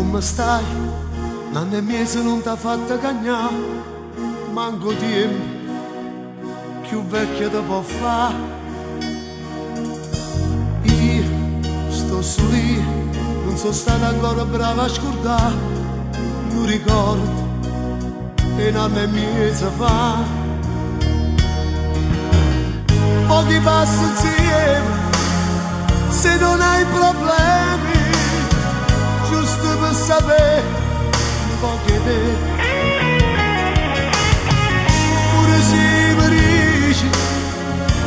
come stai? L'anno e mese non t'ha fatto cagnare, manco tempo, più vecchio te può fare. Io sto su lì, non sono stata ancora brava a scordare, non ricordo, e un anno e mese fa. Pochi passi insieme, se non hai problemi, giusto per sapere un po' che te. Pure se mi dici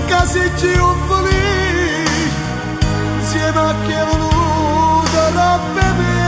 che sei più felice, insieme a chi è voluto roba me.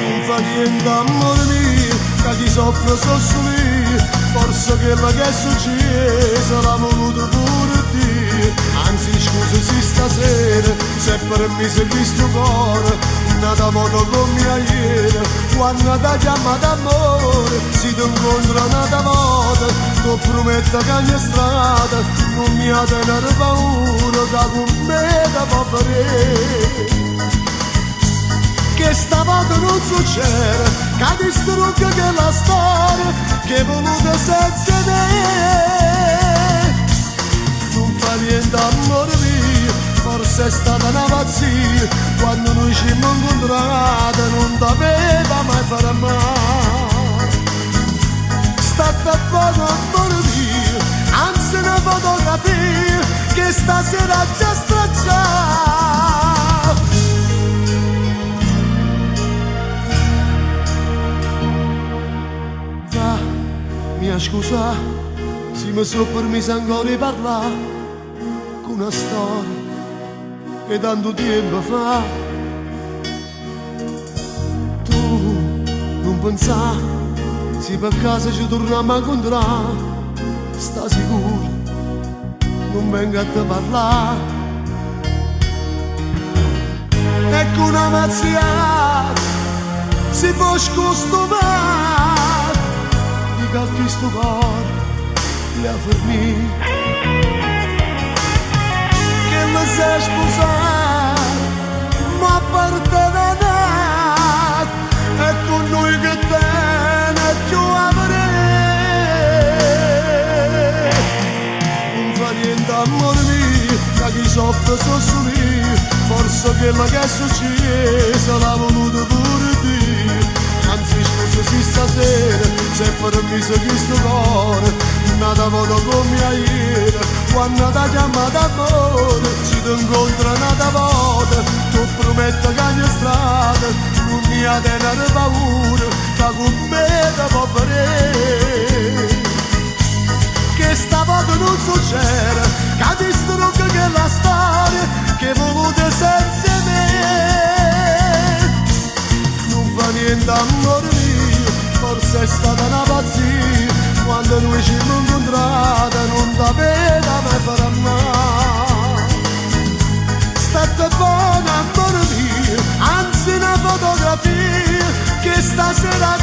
Non fa niente amore mio, che chi soffre sono su lì, forse quello che è successo l'ha voluto pure Dio. Anzi scusa se stasera, se per me sei visto cuore, nata foto con mia ieri, quando ti chiama d'amore, si ti incontra nata volta, ti prometto che ogni strada, non mi ha tenere paura, che con me ti può fare. Che stavolta non succede, che distrugge che la storia, che è voluta senza me. Non fa niente amore mio, forse è stata una pazzia, quando noi ci siamo incontrati non t'aveva mai fare male. State a foto amore mio, anzi una fotografia, che stasera già stracciata. Scusa, se mi sono permesso ancora di parlare con una storia che tanto tempo fa. Tu non pensare, se per caso ci torniamo a incontrare, sta sicuro, non vengo a te parlare. Ecco una mazziata, si può scostumare, che questo cuore le ha fermi, che mi sei sposato, ma appartenere, e con noi che te ne più avrei. Non fa niente amore mio, che chi soffre sono su lì, forse quello che è successo l'ha voluto pure Dio. Anzi scusa se stasera, se per me sei questo cuore, nata foto con mia ieri, quando ti chiama d'amore, ci ti incontra nata volta, ti prometto che ogni strada, non mi ha tenere paura, che con me ti può fare. Che stavolta non succede, che distrugge che la storia, che volute senza me. Niente amore mio, forse è stata una pazzia, quando noi ci siamo incontrati non t'aveva mai fare male. State buona amore mio, anzi una fotografia, che stasera